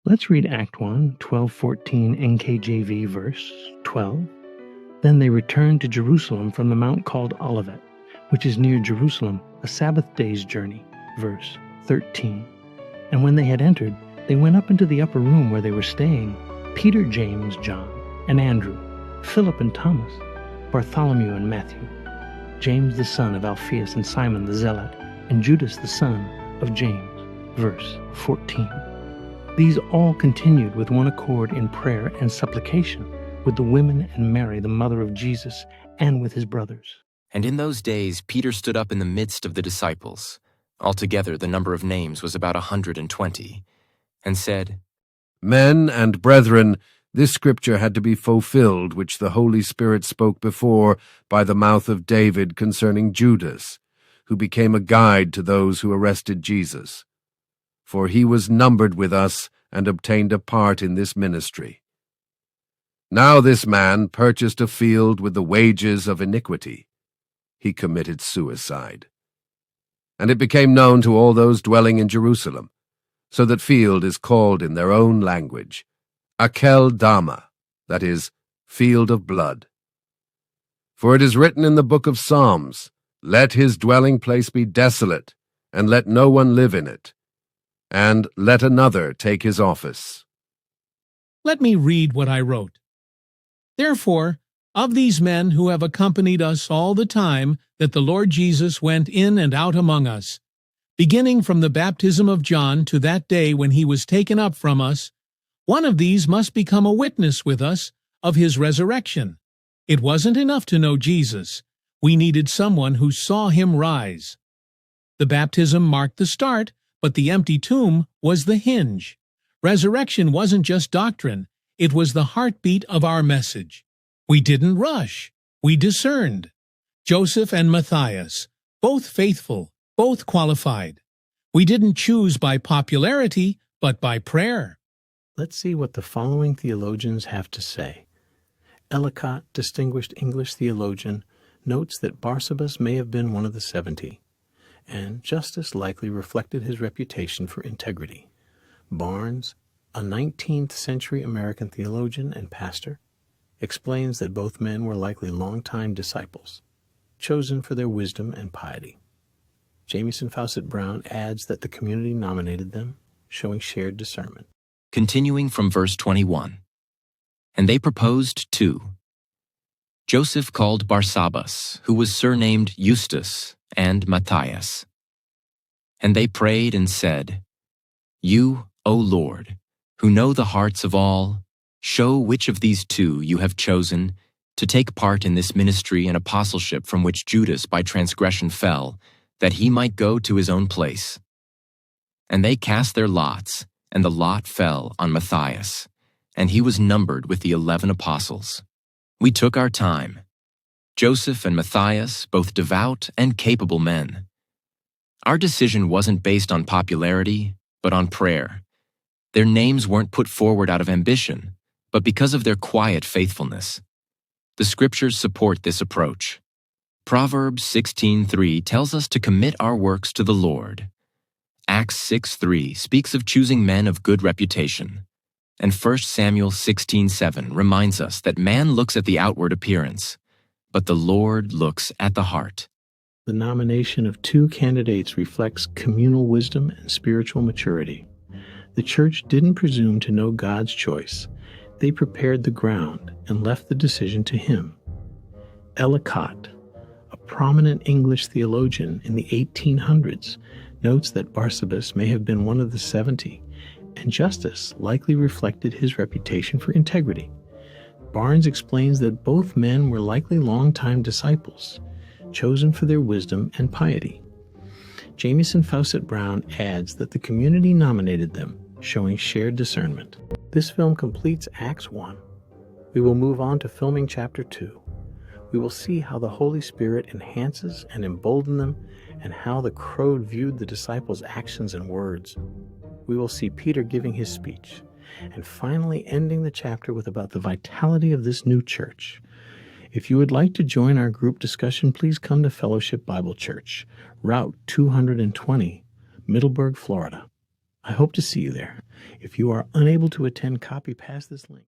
Let's read Act 1, 12:14 NKJV, verse 12. Then they returned to Jerusalem from the mount called Olivet, which is near Jerusalem, a Sabbath day's journey, verse 13. And when they had entered, they went up into the upper room where they were staying, Peter, James, John, and Andrew, Philip and Thomas, Bartholomew and Matthew, James the son of Alphaeus and Simon the Zealot, and Judas the son of James, verse 14. These all continued with one accord in prayer and supplication with the women and Mary, the mother of Jesus, and with his brothers. And in those days Peter stood up in the midst of the disciples, altogether the number of names was about 120, and said, Men and brethren, this scripture had to be fulfilled, which the Holy Spirit spoke before by the mouth of David concerning Judas, who became a guide to those who arrested Jesus. For he was numbered with us and obtained a part in this ministry. Now this man purchased a field with the wages of iniquity. He committed suicide. And it became known to all those dwelling in Jerusalem, so that field is called in their own language, Akel Dama, that is, field of blood. For it is written in the book of Psalms, Let his dwelling place be desolate, and let no one live in it, and let another take his office. Let me read what I wrote. Therefore, of these men who have accompanied us all the time that the Lord Jesus went in and out among us, beginning from the baptism of John to that day when he was taken up from us, one of these must become a witness with us of his resurrection. It wasn't enough to know Jesus. We needed someone who saw him rise. The baptism marked the start, but the empty tomb was the hinge. Resurrection wasn't just doctrine, it was the heartbeat of our message. We didn't rush, we discerned. Joseph and Matthias, both faithful, both qualified. We didn't choose by popularity, but by prayer. Let's see what the following theologians have to say. Ellicott, distinguished English theologian, notes that Barsabbas may have been one of the 70, and Justus likely reflected his reputation for integrity. Barnes, a 19th century American theologian and pastor, explains that both men were likely long-time disciples, chosen for their wisdom and piety. Jamieson Fawcett Brown adds that the community nominated them, showing shared discernment. Continuing from verse 21. And they proposed two. Joseph called Barsabbas, who was surnamed Eustace, and Matthias. And they prayed and said, You, O Lord, who know the hearts of all, show which of these two you have chosen to take part in this ministry and apostleship from which Judas by transgression fell, that he might go to his own place. And they cast their lots, and the lot fell on Matthias, and he was numbered with the 11 apostles. We took our time. Joseph and Matthias, both devout and capable men. Our decision wasn't based on popularity, but on prayer. Their names weren't put forward out of ambition, but because of their quiet faithfulness. The scriptures support this approach. Proverbs 16:3 tells us to commit our works to the Lord. Acts 6:3 speaks of choosing men of good reputation. And 1 Samuel 16:7 reminds us that man looks at the outward appearance, but the Lord looks at the heart. The nomination of two candidates reflects communal wisdom and spiritual maturity. The church didn't presume to know God's choice. They prepared the ground and left the decision to him. Ellicott, a prominent English theologian in the 1800s, notes that Barsabbas may have been one of the 70, and Justus likely reflected his reputation for integrity. Barnes explains that both men were likely long-time disciples, chosen for their wisdom and piety. Jamieson Fawcett Brown adds that the community nominated them, showing shared discernment. This film completes Acts 1. We will move on to filming Chapter 2. We will see how the Holy Spirit enhances and emboldens them, and how the crowd viewed the disciples' actions and words. We will see Peter giving his speech, and finally ending the chapter with about the vitality of this new church. If you would like to join our group discussion, please come to Fellowship Bible Church, Route 220, Middleburg, Florida. I hope to see you there. If you are unable to attend, copy paste this link.